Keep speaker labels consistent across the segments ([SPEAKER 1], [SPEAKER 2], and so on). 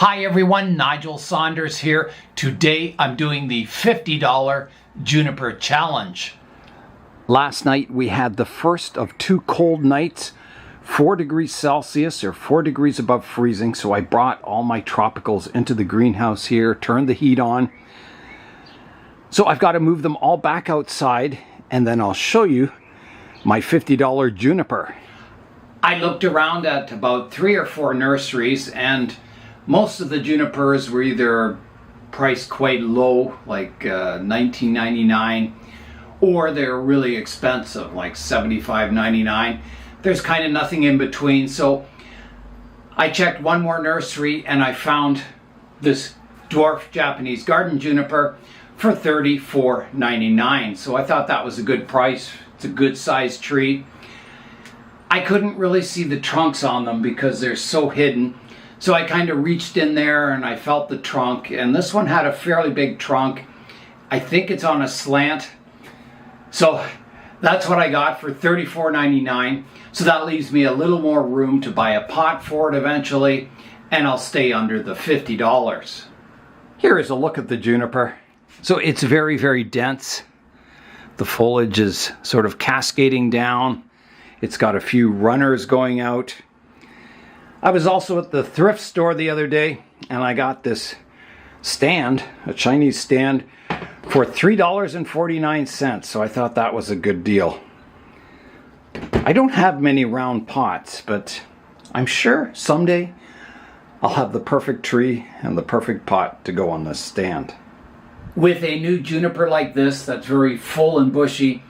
[SPEAKER 1] Hi everyone, Nigel Saunders here. Today I'm doing the $50 Juniper Challenge.
[SPEAKER 2] Last night we had the first of two cold nights, 4 degrees Celsius or 4 degrees above freezing. So I brought all my tropicals into the greenhouse here, turned the heat on. So I've got to move them all back outside and then I'll show you my $50 Juniper.
[SPEAKER 1] I looked around at about 3 or 4 nurseries and most of the junipers were either priced quite low, like $19.99, or they're really expensive, like $75.99. There's kind of nothing in between. So I checked one more nursery and I found this dwarf Japanese garden juniper for $34.99. So I thought that was a good price. It's a good sized tree. I couldn't really see the trunks on them because they're so hidden. So I kind of reached in there and I felt the trunk, and this one had a fairly big trunk. I think it's on a slant. So that's what I got for $34.99. So that leaves me a little more room to buy a pot for it eventually, and I'll stay under the $50.
[SPEAKER 2] Here is a look at the juniper. So it's very, very dense. The foliage is sort of cascading down. It's got a few runners going out. I was also at the thrift store the other day and I got this stand, a Chinese stand, for $3.49. So I thought that was a good deal. I don't have many round pots, but I'm sure someday I'll have the perfect tree and the perfect pot to go on this stand.
[SPEAKER 1] With a new juniper like this that's very full and bushy,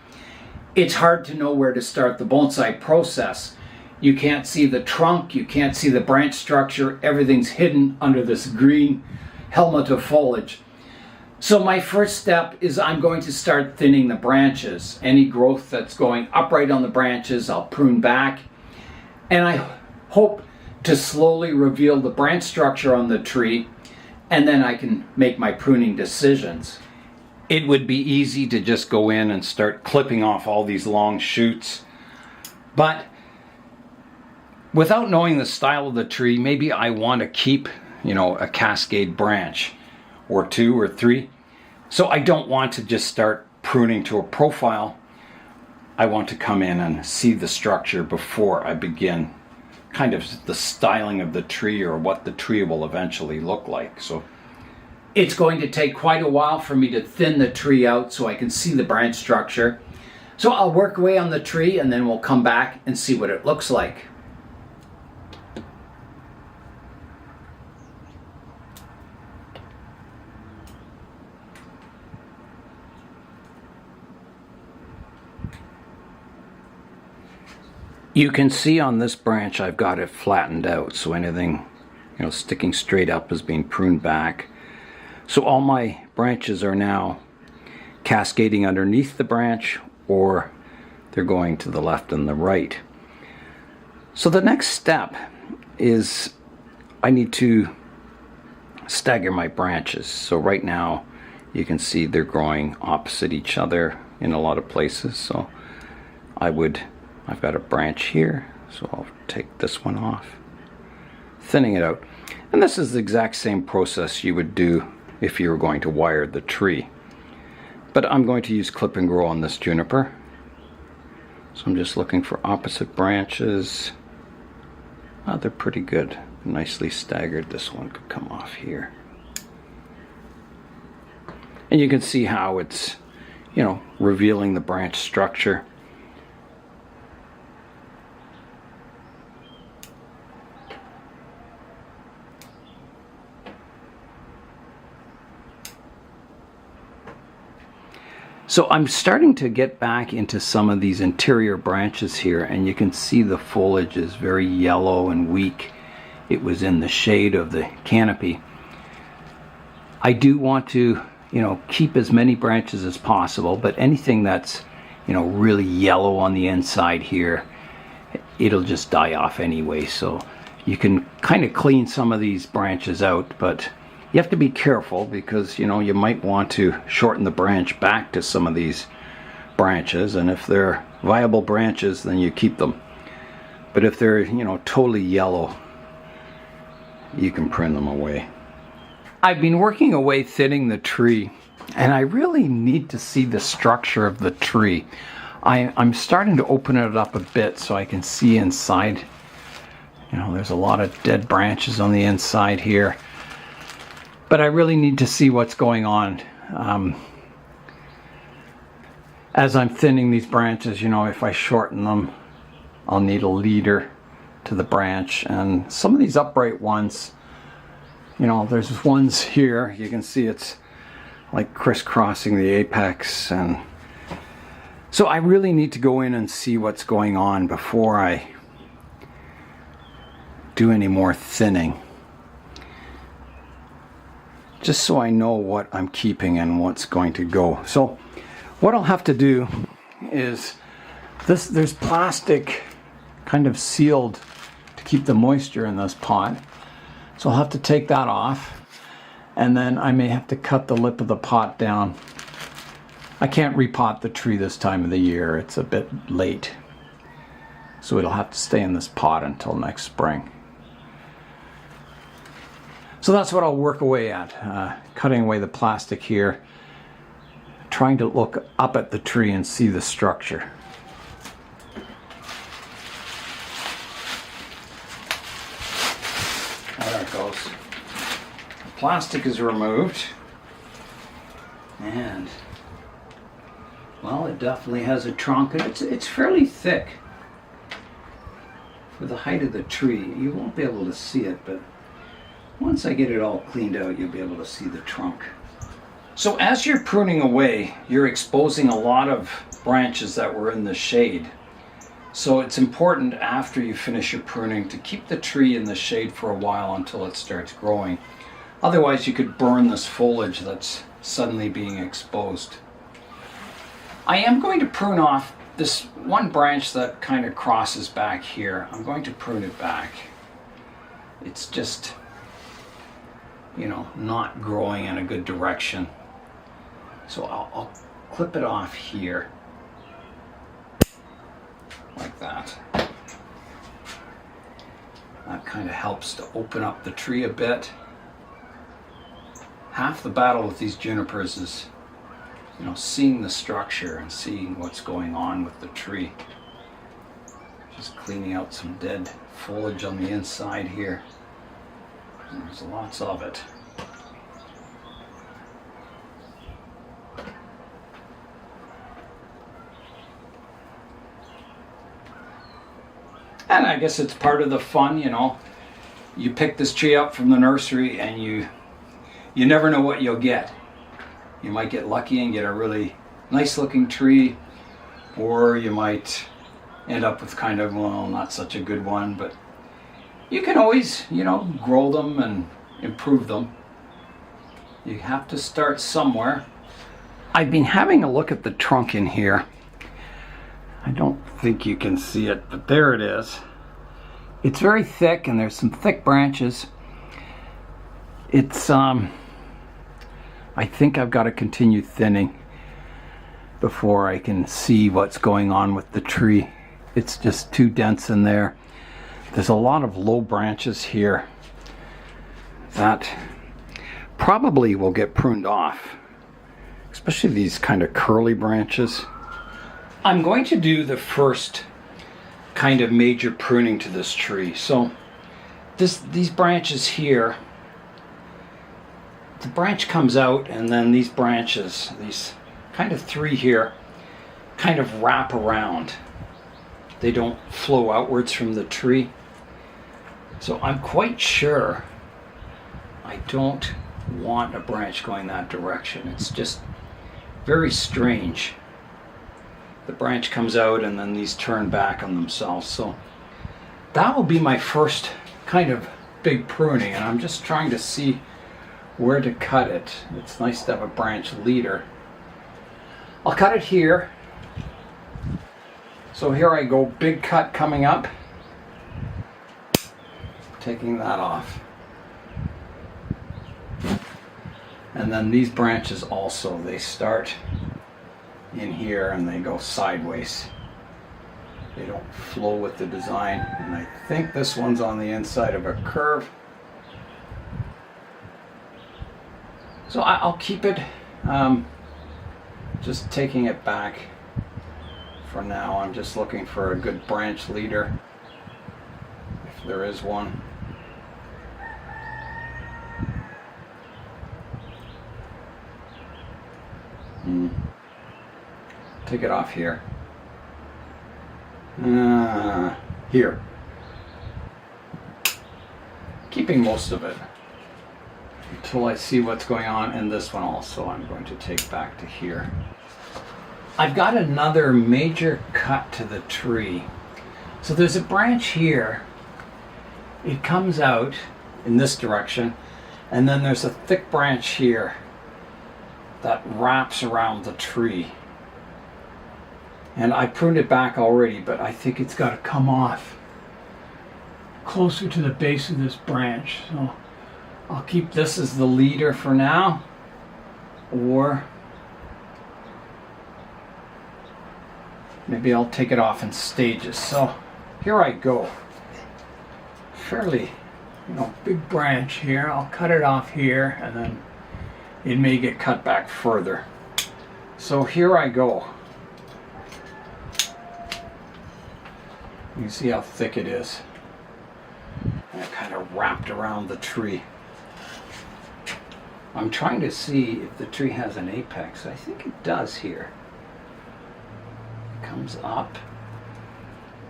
[SPEAKER 1] it's hard to know where to start the bonsai process. You can't see the trunk, you can't see the branch structure, everything's hidden under this green helmet of foliage. So my first step is I'm going to start thinning the branches. Any growth that's going upright on the branches, I'll prune back. And I hope to slowly reveal the branch structure on the tree, and then I can make my pruning decisions.
[SPEAKER 2] It would be easy to just go in and start clipping off all these long shoots, but without knowing the style of the tree, maybe I want to keep, a cascade branch or 2 or 3. So I don't want to just start pruning to a profile. I want to come in and see the structure before I begin kind of the styling of the tree or what the tree will eventually look like. So
[SPEAKER 1] it's going to take quite a while for me to thin the tree out so I can see the branch structure. So I'll work away on the tree and then we'll come back and see what it looks like.
[SPEAKER 2] You can see on this branch I've got it flattened out, so anything sticking straight up is being pruned back. So all my branches are now cascading underneath the branch, or they're going to the left and the right. So the next step is I need to stagger my branches. So right now you can see they're growing opposite each other in a lot of places. So I've got a branch here, so I'll take this one off, thinning it out. And this is the exact same process you would do if you were going to wire the tree. But I'm going to use clip and grow on this juniper. So I'm just looking for opposite branches. Oh, they're pretty good, nicely staggered. This one could come off here. And you can see how it's, revealing the branch structure. So I'm starting to get back into some of these interior branches here, and you can see the foliage is very yellow and weak. It was in the shade of the canopy. I do want to, keep as many branches as possible, but anything that's, really yellow on the inside here, it'll just die off anyway. So you can kind of clean some of these branches out, but you have to be careful because you might want to shorten the branch back to some of these branches, and if they're viable branches then you keep them. But if they're totally yellow, you can prune them away. I've been working away thinning the tree, and I really need to see the structure of the tree. I'm starting to open it up a bit so I can see inside. You know, there's a lot of dead branches on the inside here, but I really need to see what's going on. As I'm thinning these branches, you know, if I shorten them, I'll need a leader to the branch. And some of these upright ones, you know, there's ones here, you can see it's like crisscrossing the apex, and so I really need to go in and see what's going on before I do any more thinning, just so I know what I'm keeping and what's going to go. So what I'll have to do is there's plastic kind of sealed to keep the moisture in this pot, so I'll have to take that off, and then I may have to cut the lip of the pot down. I can't repot the tree this time of the year, it's a bit late, so it'll have to stay in this pot until next spring. So that's what I'll work away at, cutting away the plastic here, trying to look up at the tree and see the structure. There it goes. The plastic is removed, and well, it definitely has a trunk, and it's fairly thick for the height of the tree. You won't be able to see it, but once I get it all cleaned out, you'll be able to see the trunk. So as you're pruning away, you're exposing a lot of branches that were in the shade. So it's important after you finish your pruning to keep the tree in the shade for a while until it starts growing. Otherwise you could burn this foliage that's suddenly being exposed. I am going to prune off this one branch that kind of crosses back here. I'm going to prune it back. It's just, you know, not growing in a good direction. So I'll clip it off here, like that. That kind of helps to open up the tree a bit. Half the battle with these junipers is, you know, seeing the structure and seeing what's going on with the tree. Just cleaning out some dead foliage on the inside here. And there's lots of it. And I guess it's part of the fun, you know. You pick this tree up from the nursery and you never know what you'll get. You might get lucky and get a really nice looking tree, or you might end up with kind of, well, not such a good one, but you can always, you know, grow them and improve them. You have to start somewhere. I've been having a look at the trunk in here. I don't think you can see it, but there it is. It's very thick and there's some thick branches. It's, I think I've got to continue thinning before I can see what's going on with the tree. It's just too dense in there. There's a lot of low branches here that probably will get pruned off, especially these kind of curly branches. I'm going to do the first kind of major pruning to this tree. So these branches here, the branch comes out, and then these branches, these kind of three here, kind of wrap around. They don't flow outwards from the tree. So I'm quite sure I don't want a branch going that direction. It's just very strange. The branch comes out and then these turn back on themselves. So that will be my first kind of big pruning, and I'm just trying to see where to cut it. It's nice to have a branch leader. I'll cut it here. So here I go, big cut coming up. Taking that off. And then these branches also, they start in here and they go sideways. They don't flow with the design. And I think this one's on the inside of a curve. So I'll keep it, just taking it back for now. I'm just looking for a good branch leader, if there is one. Take it off here. Here. Keeping most of it until I see what's going on, and this one also I'm going to take back to here. I've got another major cut to the tree. So there's a branch here. It comes out in this direction, and then there's a thick branch here that wraps around the tree. And I pruned it back already, but I think it's got to come off closer to the base of this branch. So I'll keep this as the leader for now, or maybe I'll take it off in stages. So here I go. Fairly, big branch here. I'll cut it off here, and then it may get cut back further. So here I go. You can see how thick it is. And it kind of wrapped around the tree. I'm trying to see if the tree has an apex. I think it does here. It comes up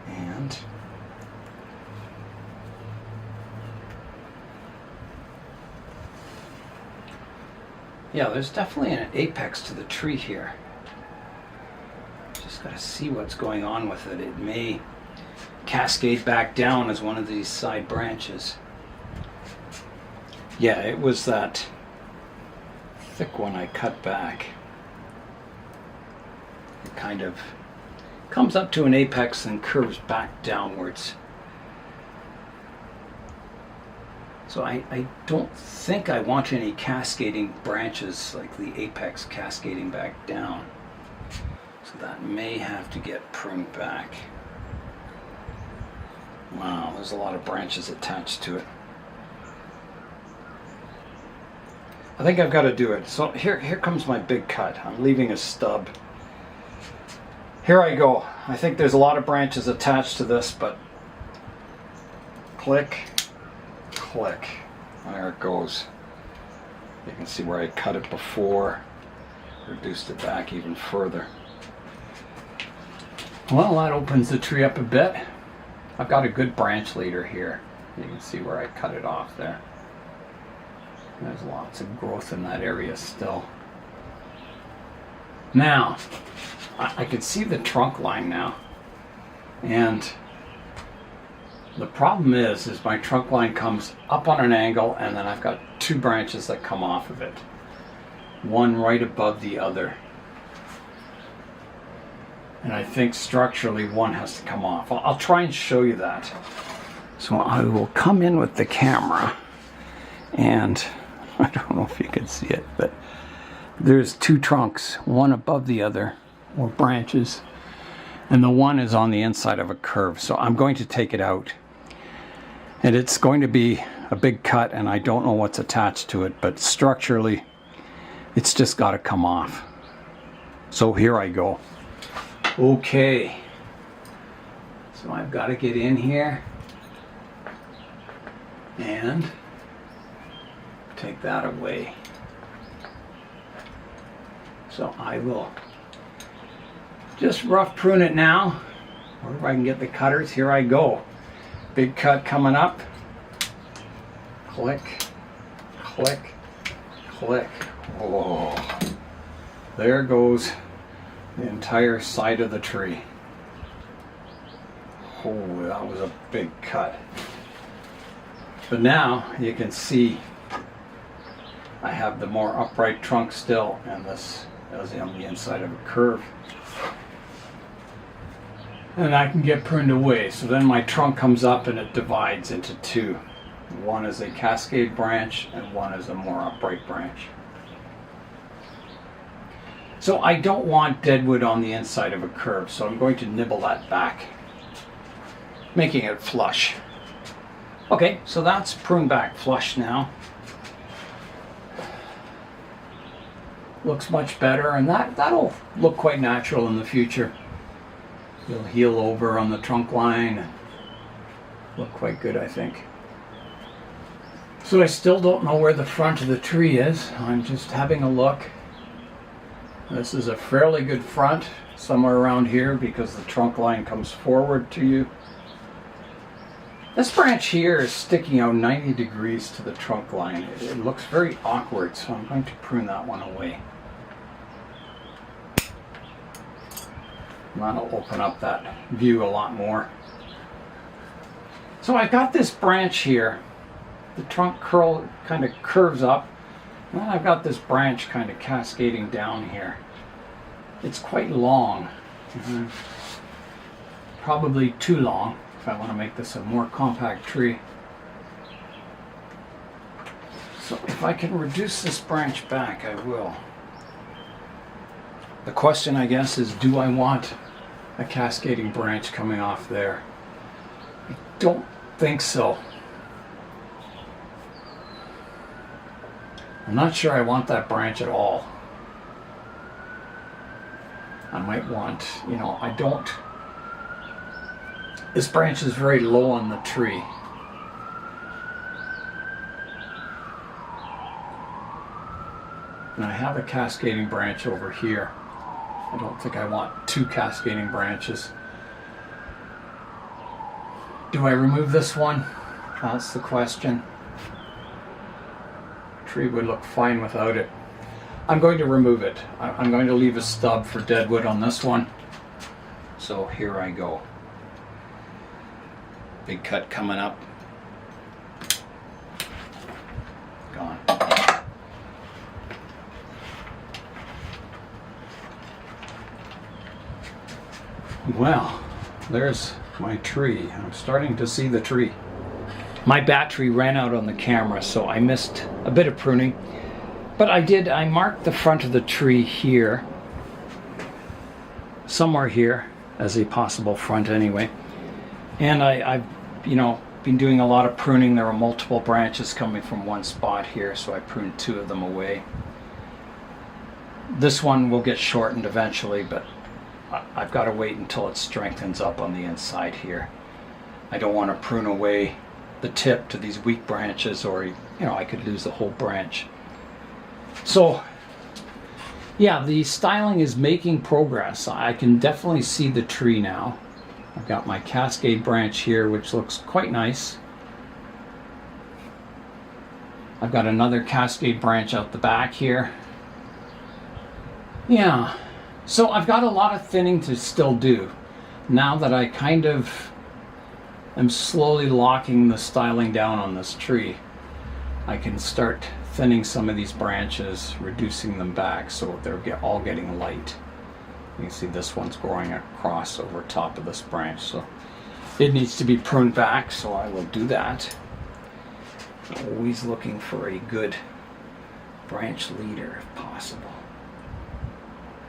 [SPEAKER 2] and yeah, there's definitely an apex to the tree here. Just got to see what's going on with it. It may cascade back down as one of these side branches. Yeah, it was that thick one I cut back. It kind of comes up to an apex and curves back downwards. So I don't think I want any cascading branches like the apex cascading back down. So that may have to get pruned back. Wow, there's a lot of branches attached to it. I think I've got to do it. So here comes my big cut. I'm leaving a stub. Here I go. I think there's a lot of branches attached to this, but click, click. There it goes. You can see where I cut it before, reduced it back even further. Well, that opens the tree up a bit. I've got a good branch leader here. You can see where I cut it off there. There's lots of growth in that area still. Now, I can see the trunk line now. And the problem is my trunk line comes up on an angle, and then I've got two branches that come off of it. One right above the other. And I think structurally one has to come off. I'll try and show you that. So I will come in with the camera, and I don't know if you can see it, but there's two trunks, one above the other, or branches, and the one is on the inside of a curve. So I'm going to take it out, and it's going to be a big cut, and I don't know what's attached to it, but structurally it's just got to come off. So here I go. Okay, so I've got to get in here and take that away. So I will just rough prune it now, or if I can get the cutters. Here I go. Big cut coming up. Click, click, click. Oh, there goes the entire side of the tree. Oh, that was a big cut. But now you can see I have the more upright trunk still, and this is on the inside of a curve. And I can get pruned away. So then my trunk comes up and it divides into two. One is a cascade branch and one is a more upright branch. So I don't want deadwood on the inside of a curve, so I'm going to nibble that back, making it flush. Okay, so that's pruned back flush now.
[SPEAKER 1] looks much better, and that'll look quite natural in the future. It'll heal over on the trunk line and look quite good, I think. So I still don't know where the front of the tree is. I'm just having a look. This is a fairly good front, somewhere around here, because the trunk line comes forward to you. This branch here is sticking out 90 degrees to the trunk line. It looks very awkward, so I'm going to prune that one away. And that'll open up that view a lot more. So I've got this branch here. The trunk curl kind of curves up. And then I've got this branch kind of cascading down here. It's quite long. Probably too long if I want to make this a more compact tree. So if I can reduce this branch back, I will. The question, I guess, is do I want a cascading branch coming off there? I don't think so. I'm not sure I want that branch at all. I might want, I don't. This branch is very low on the tree. And I have a cascading branch over here. I don't think I want two cascading branches. Do I remove this one? That's the question. The tree would look fine without it. I'm going to remove it. I'm going to leave a stub for deadwood on this one. So here I go. Big cut coming up. Gone. Well, there's my tree. I'm starting to see the tree. My battery ran out on the camera, so I missed a bit of pruning. But I marked the front of the tree here, somewhere here, as a possible front anyway. And I've, been doing a lot of pruning. There were multiple branches coming from one spot here, so I pruned two of them away. This one will get shortened eventually, but I've got to wait until it strengthens up on the inside here. I don't want to prune away the tip to these weak branches, or I could lose the whole branch. So yeah, the styling is making progress. I can definitely see the tree now. I've got my cascade branch here, which looks quite nice. I've got another cascade branch out the back here. Yeah, so I've got a lot of thinning to still do. Now that I kind of am slowly locking the styling down on this tree, I can start thinning some of these branches, reducing them back so they're all getting light. You can see this one's growing across over top of this branch, so it needs to be pruned back, so I will do that. Always looking for a good branch leader if possible.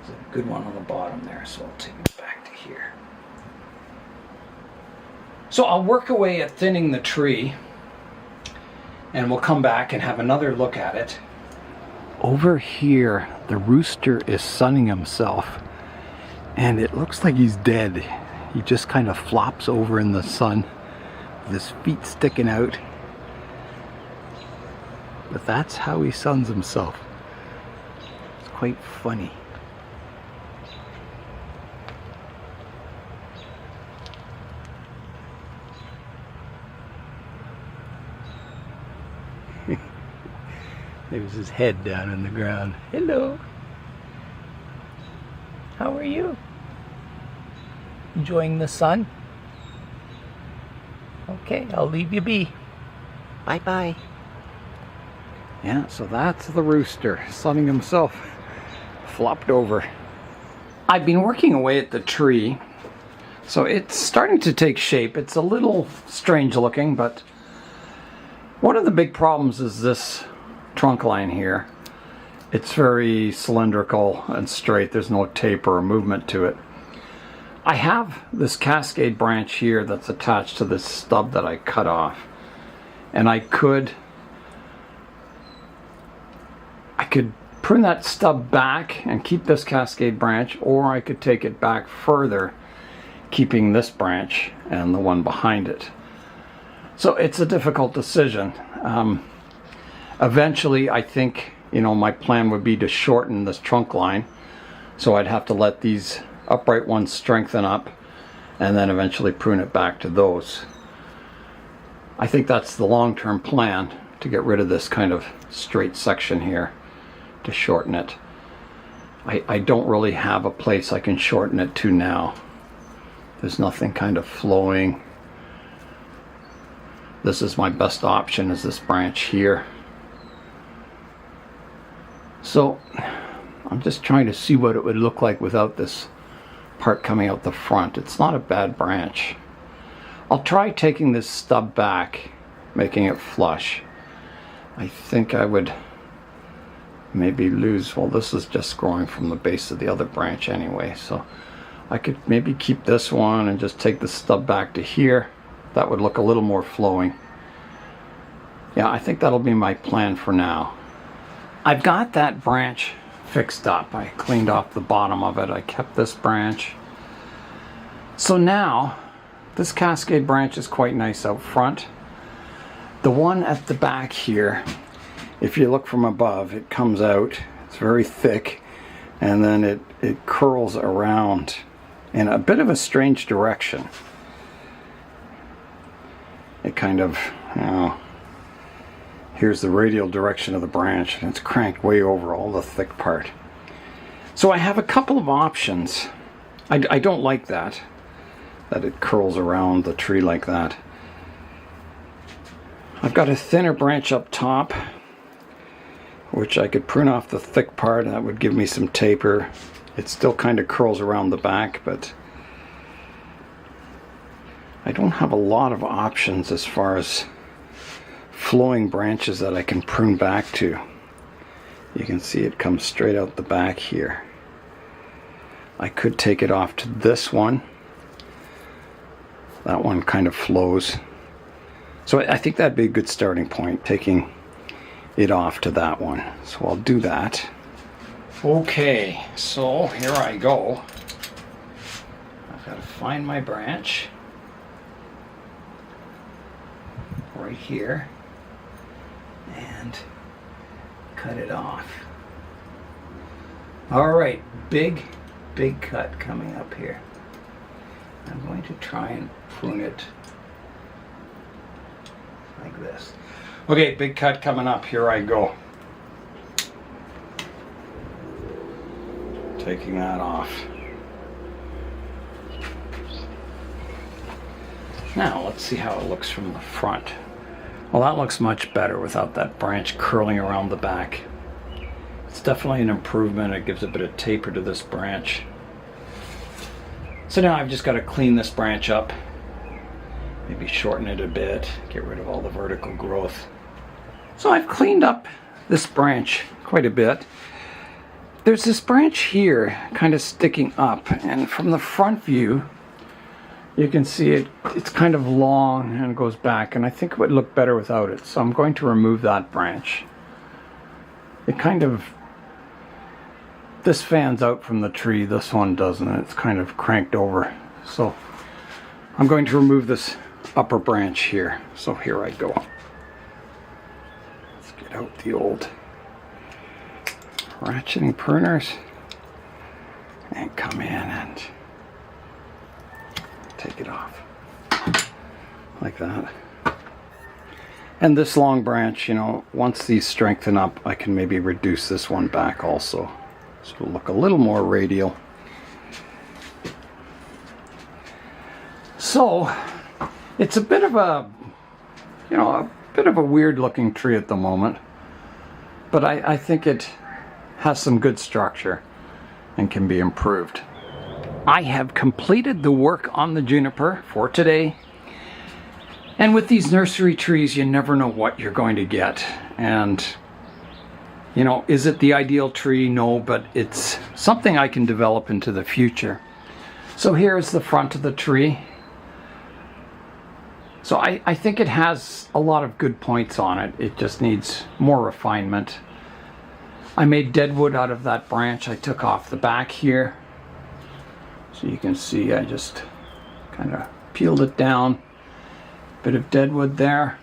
[SPEAKER 1] There's a good one on the bottom there, so I'll take it back to here. So I'll work away at thinning the tree, and we'll come back and have another look at it. Over here, the rooster is sunning himself, and it looks like he's dead. He just kind of flops over in the sun with his feet sticking out. But that's how he suns himself. It's quite funny. There's his head down in the ground. Hello. How are you? Enjoying the sun? Okay, I'll leave you be. Bye-bye. Yeah, so that's the rooster sunning himself, flopped over. I've been working away at the tree, so it's starting to take shape. It's a little strange looking, but one of the big problems is this trunk line here. It's very cylindrical and straight. There's no taper or movement to it. I have this cascade branch here that's attached to this stub that I cut off, and I could
[SPEAKER 2] prune that stub back and keep this cascade branch, or I could take it back further, keeping this branch and the one behind it. So it's a difficult decision. Eventually, I think, my plan would be to shorten this trunk line. So I'd have to let these upright ones strengthen up and then eventually prune it back to those. I think that's the long-term plan, to get rid of this kind of straight section here, to shorten it. I don't really have a place I can shorten it to now. There's nothing kind of flowing. This is my best option, is this branch here. So I'm just trying to see what it would look like without this part coming out the front. It's not a bad branch. I'll try taking this stub back, making it flush. I think I would maybe lose, well, this is just growing from the base of the other branch anyway, so I could maybe keep this one and just take the stub back to here. That would look a little more flowing. Yeah, I think that'll be my plan for now. I've got that branch fixed up. I cleaned off the bottom of it. I kept this branch. So now, this cascade branch is quite nice out front. The one at the back here, if you look from above, it comes out, it's very thick, and then it curls around in a bit of a strange direction. It kind of, here's the radial direction of the branch, and it's cranked way over all the thick part. So I have a couple of options. I don't like that it curls around the tree like that. I've got a thinner branch up top, which I could prune off the thick part, and that would give me some taper. It still kind of curls around the back, but I don't have a lot of options as far as flowing branches that I can prune back to. You can see it comes straight out the back here. I could take it off to this one. That one kind of flows. So I think that'd be a good starting point, taking it off to that one. So I'll do that. Okay, so here I go. I've got to find my branch right here and cut it off. All right, big cut coming up here. I'm going to try and prune it like this. Okay, big cut coming up. Here I go. Taking that off. Now let's see how it looks from the front. Well, that looks much better without that branch curling around the back. It's definitely an improvement. It gives a bit of taper to this branch. So now I've just got to clean this branch up, maybe shorten it a bit, get rid of all the vertical growth. So I've cleaned up this branch quite a bit. There's this branch here kind of sticking up, and from the front view you can see it's kind of long and goes back, and I think it would look better without it. So I'm going to remove that branch. It kind of, this fans out from the tree, this one doesn't. It's kind of cranked over. So I'm going to remove this upper branch here. So here I go. Let's get out the old ratcheting pruners and come in and take it off like that. And this long branch, once these strengthen up, I can maybe reduce this one back also, so it'll look a little more radial. So it's a bit of a weird looking tree at the moment, but I think it has some good structure and can be improved. I have completed the work on the juniper for today. And with these nursery trees, you never know what you're going to get. And, is it the ideal tree? No, but it's something I can develop into the future. So here's the front of the tree. So I think it has a lot of good points on it. It just needs more refinement. I made dead wood out of that branch I took off the back here. So you can see I just kind of peeled it down. Bit of dead wood there.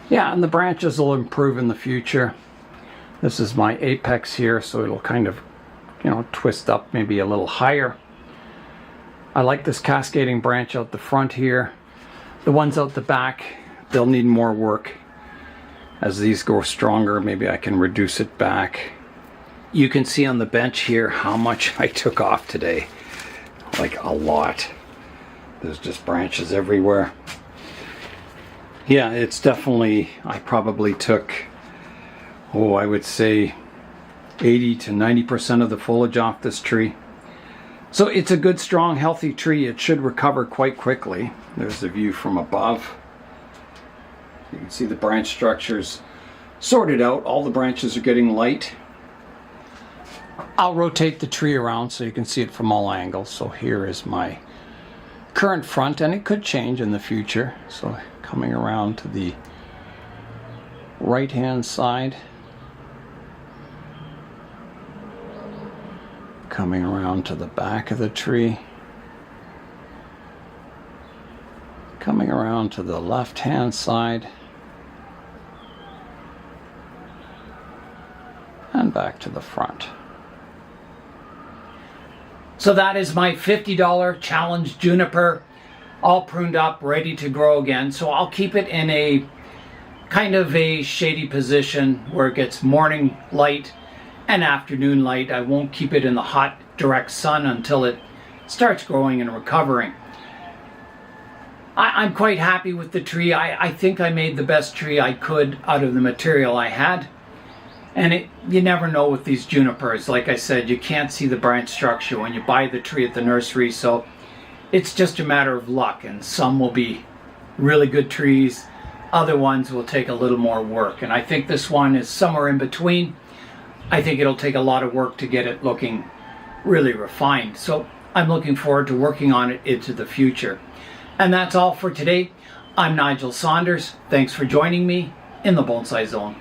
[SPEAKER 2] Yeah, and the branches will improve in the future. This is my apex here, so it'll kind of, you know, twist up maybe a little higher. I like this cascading branch out the front here. The ones out the back, they'll need more work. As these grow stronger, maybe I can reduce it back. You can see on the bench here how much I took off today. Like a lot. There's just branches everywhere. Yeah, it's definitely, I probably took, I would say 80 to 90% of the foliage off this tree. So it's a good, strong, healthy tree. It should recover quite quickly. There's the view from above. You can see the branch structures sorted out. All the branches are getting light. I'll rotate the tree around so you can see it from all angles. So here is my current front, and it could change in the future. So coming around to the right hand side, coming around to the back of the tree, coming around to the left hand side, and back to the front.
[SPEAKER 1] So that is my $50 challenge juniper, all pruned up, ready to grow again. So I'll keep it in a kind of a shady position where it gets morning light and afternoon light. I won't keep it in the hot direct sun until it starts growing and recovering. I'm quite happy with the tree. I think I made the best tree I could out of the material I had. And you never know with these junipers. Like I said, you can't see the branch structure when you buy the tree at the nursery, so it's just a matter of luck. And some will be really good trees, other ones will take a little more work. And I think this one is somewhere in between. I think it'll take a lot of work to get it looking really refined. So I'm looking forward to working on it into the future. And that's all for today. I'm Nigel Saunders. Thanks for joining me in the Bonsai Zone.